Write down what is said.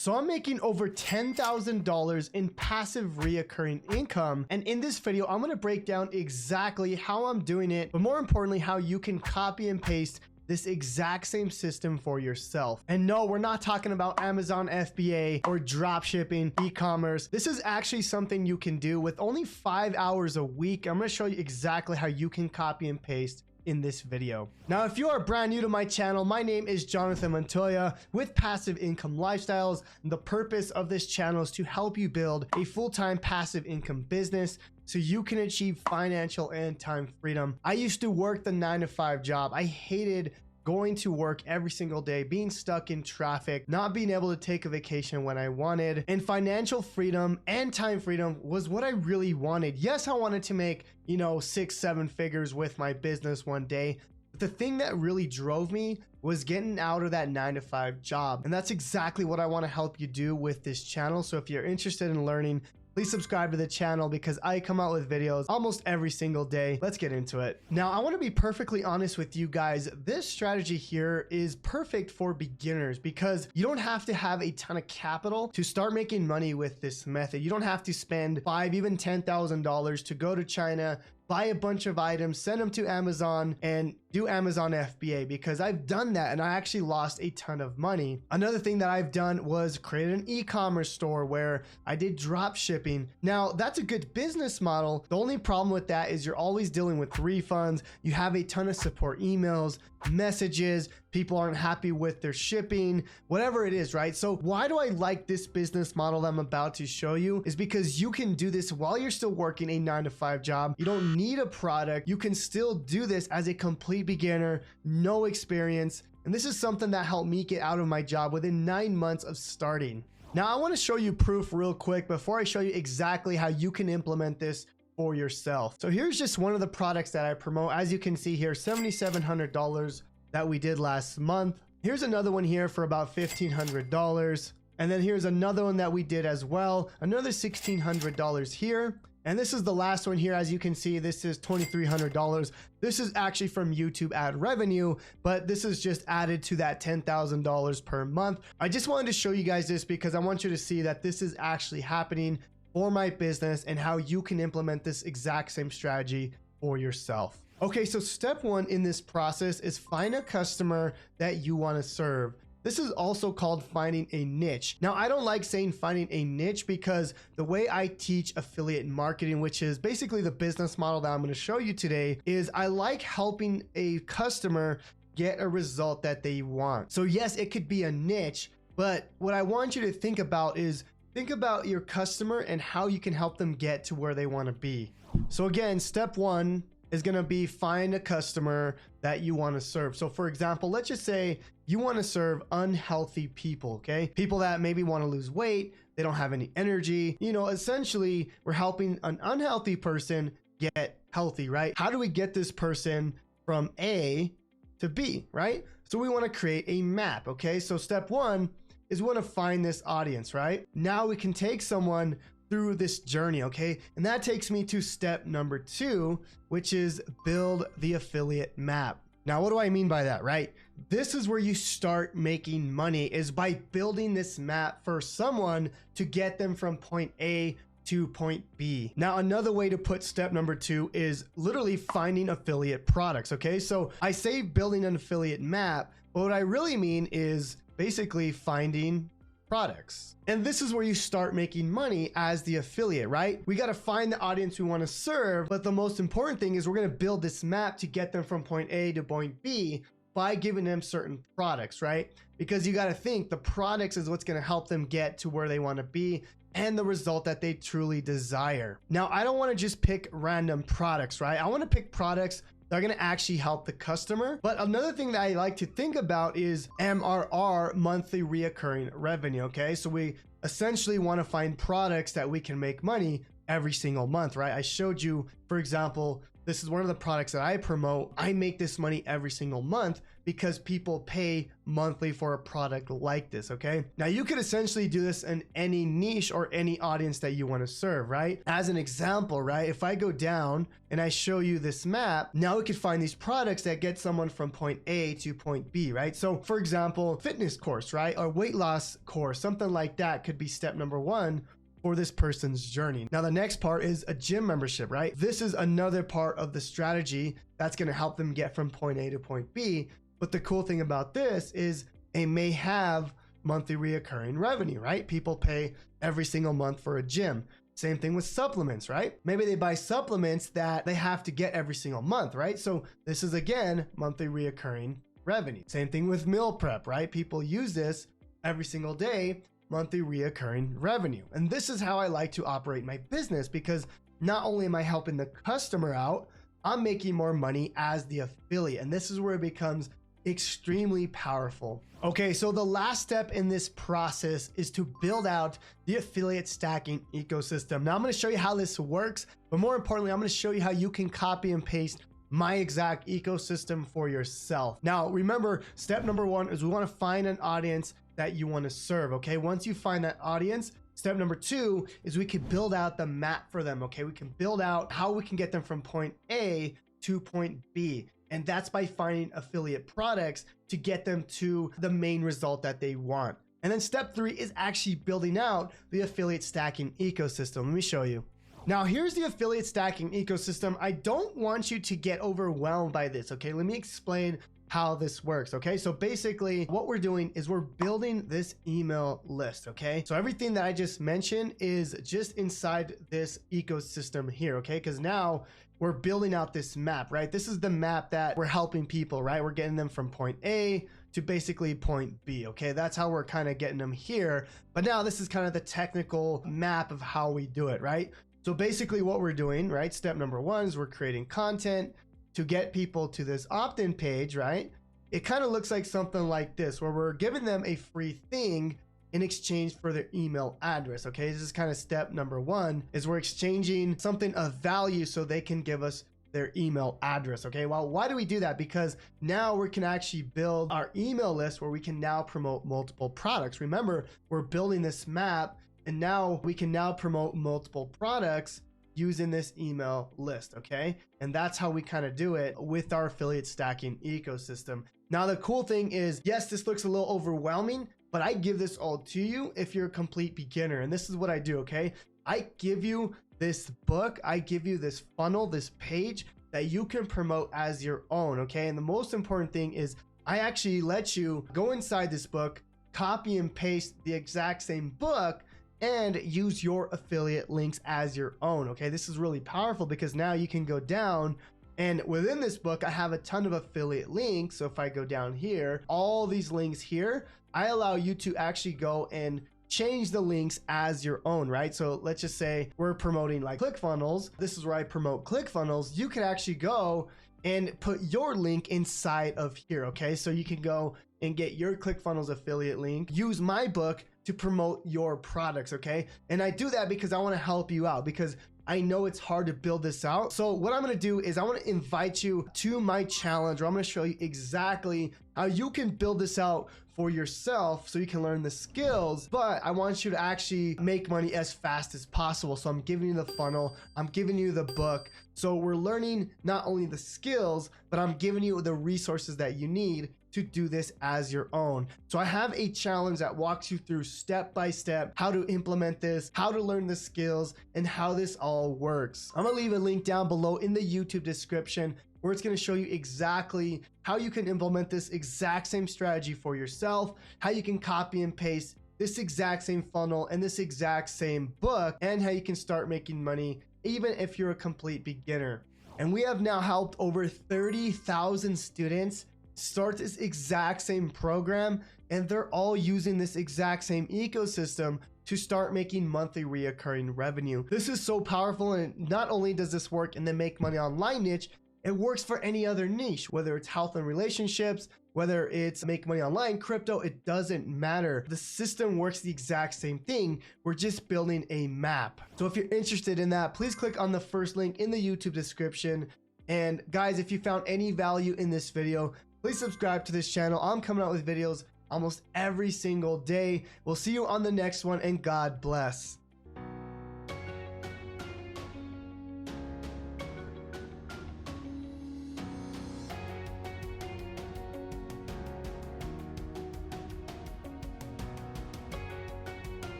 So I'm making over $10,000 in passive reoccurring income. And in this video, I'm going to break down exactly how I'm doing it, but more importantly, how you can copy and paste this exact same system for yourself. And no, we're not talking about Amazon FBA or drop shipping, e-commerce. This is actually something you can do with only 5 hours a week. I'm going to show you exactly how you can copy and paste in this video. Now, if you are brand new to my channel, my name is Jonathan Montoya with Passive Income Lifestyles. And the purpose of this channel is to help you build a full-time passive income business so you can achieve financial and time freedom. I used to work the 9-to-5 job. I hated going to work every single day, being stuck in traffic, not being able to take a vacation when I wanted, and financial freedom and time freedom was what I really wanted. Yes, I wanted to make, 6-7 figures with my business one day. But the thing that really drove me was getting out of that 9-to-5 job. And that's exactly what I want to help you do with this channel. So if you're interested in learning, please subscribe to the channel because I come out with videos almost every single day. Let's get into it. Now, I want to be perfectly honest with you guys. This strategy here is perfect for beginners because you don't have to have a ton of capital to start making money with this method. You don't have to spend $5,000, even $10,000 to go to China, buy a bunch of items, send them to Amazon and do Amazon FBA, because I've done that and I actually lost a ton of money. Another thing that I've done was create an e-commerce store where I did drop shipping. Now, that's a good business model. The only problem with that is you're always dealing with refunds. You have a ton of support emails, messages, people aren't happy with their shipping, whatever it is, right? So why do I like this business model that I'm about to show you is because you can do this while you're still working a 9-to-5 job. You don't need a product. You can still do this as a complete beginner, no experience. And this is something that helped me get out of my job within 9 months of starting. Now, I want to show you proof real quick before I show you exactly how you can implement this for yourself. So here's just one of the products that I promote. As you can see here, $7,700 that we did last month. Here's another one here for about $1,500. And then here's another one that we did as well, another $1,600 here. And this is the last one here. As you can see, this is $2,300. This is actually from YouTube ad revenue, but this is just added to that $10,000 per month. I just wanted to show you guys this because I want you to see that this is actually happening for my business and how you can implement this exact same strategy for yourself. Okay, so step one in this process is find a customer that you want to serve. This is also called finding a niche. Now, I don't like saying finding a niche because the way I teach affiliate marketing, which is basically the business model that I'm going to show you today, is I like helping a customer get a result that they want. So yes, it could be a niche, but what I want you to think about is think about your customer and how you can help them get to where they want to be. So again, step one is going to be find a customer that you want to serve. So for example, let's just say you want to serve unhealthy people, okay? People that maybe want to lose weight, they don't have any energy. Essentially we're helping an unhealthy person get healthy, right? How do we get this person from A to B, right? So we want to create a map, okay? So step one is we want to find this audience, right? Now we can take someone through this journey, okay? And that takes me to step number 2, which is build the affiliate map. Now, what do I mean by that, right? This is where you start making money, is by building this map for someone to get them from point A to point B. Now, another way to put step number 2 is literally finding affiliate products, okay? So I say building an affiliate map, but what I really mean is basically finding products. And this is where you start making money as the affiliate, right? We got to find the audience we want to serve, but the most important thing is we're going to build this map to get them from point A to point B by giving them certain products, right? Because you got to think the products is what's going to help them get to where they want to be and the result that they truly desire. Now, I don't want to just pick random products, right? I want to pick products they're going to actually help the customer. But another thing that I like to think about is MRR, monthly reoccurring revenue. Okay, so we essentially want to find products that we can make money every single month, right? I showed you, for example, This is one of the products that I promote. I make this money every single month because people pay monthly for a product like this, okay? Now you could essentially do this in any niche or any audience that you want to serve, right? As an example, right? If I go down and I show you this map, now we could find these products that get someone from point A to point B, right? So for example, fitness course, right? Or weight loss course, something like that could be step number one for this person's journey. Now the next part is a gym membership, right? This is another part of the strategy that's going to help them get from point A to point B. But the cool thing about this is it may have monthly reoccurring revenue, right? People pay every single month for a gym. Same thing with supplements, right? Maybe they buy supplements that they have to get every single month, right? So this is again, monthly reoccurring revenue. Same thing with meal prep, right? People use this every single day, monthly reoccurring revenue. And this is how I like to operate my business, because not only am I helping the customer out, I'm making more money as the affiliate. And this is where it becomes extremely powerful. Okay, so the last step in this process is to build out the affiliate stacking ecosystem. Now I'm going to show you how this works, but more importantly, I'm going to show you how you can copy and paste my exact ecosystem for yourself. Now, remember, step number one is we want to find an audience that you want to serve. Okay, once you find that audience, step number two is we can build out the map for them. Okay, we can build out how we can get them from point A to point B. And that's by finding affiliate products to get them to the main result that they want. And then step three is actually building out the affiliate stacking ecosystem. Let me show you. Now here's the affiliate stacking ecosystem. I don't want you to get overwhelmed by this, okay? Let me explain how this works, okay? So basically what we're doing is we're building this email list, okay? So everything that I just mentioned is just inside this ecosystem here, okay? Because now we're building out this map, right? This is the map that we're helping people, right? We're getting them from point A to basically point B, okay? That's how we're kind of getting them here. But now this is kind of the technical map of how we do it, right? So basically what we're doing, right? Step number one is we're creating content to get people to this opt-in page, right? It kind of looks like something like this, where we're giving them a free thing in exchange for their email address, okay? This is kind of step number one, is we're exchanging something of value so they can give us their email address, okay? Well, why do we do that? Because now we can actually build our email list where we can now promote multiple products. Remember, we're building this map, and now we can now promote multiple products using this email list, okay? And that's how we kind of do it with our affiliate stacking ecosystem. Now, the cool thing is, yes, this looks a little overwhelming, but I give this all to you if you're a complete beginner. And this is what I do, okay? I give you this book, I give you this funnel, this page that you can promote as your own, okay? And the most important thing is I actually let you go inside this book, copy and paste the exact same book, and use your affiliate links as your own, okay? This is really powerful because now you can go down, and within this book, I have a ton of affiliate links. So if I go down here, all these links here, I allow you to actually go and change the links as your own, right? So let's just say we're promoting like ClickFunnels. This is where I promote ClickFunnels. You can actually go and put your link inside of here, okay? So you can go and get your ClickFunnels affiliate link, use my book to promote your products, okay? And I do that because I want to help you out, because I know it's hard to build this out. So what I'm going to do is I want to invite you to my challenge, where I'm going to show you exactly how you can build this out for yourself so you can learn the skills, but I want you to actually make money as fast as possible. So I'm giving you the funnel, I'm giving you the book. So we're learning not only the skills, but I'm giving you the resources that you need to do this as your own. So I have a challenge that walks you through step by step how to implement this, how to learn the skills, and how this all works. I'm gonna leave a link down below in the YouTube description where it's gonna show you exactly how you can implement this exact same strategy for yourself, how you can copy and paste this exact same funnel and this exact same book, and how you can start making money even if you're a complete beginner. And we have now helped over 30,000 students start this exact same program, and they're all using this exact same ecosystem to start making monthly reoccurring revenue. This is so powerful, and not only does this work in the make money online niche, it works for any other niche, whether it's health and relationships, whether it's make money online, crypto, it doesn't matter. The system works the exact same thing. We're just building a map. So if you're interested in that, please click on the first link in the YouTube description. And guys, if you found any value in this video, please subscribe to this channel. I'm coming out with videos almost every single day. We'll see you on the next one, and God bless.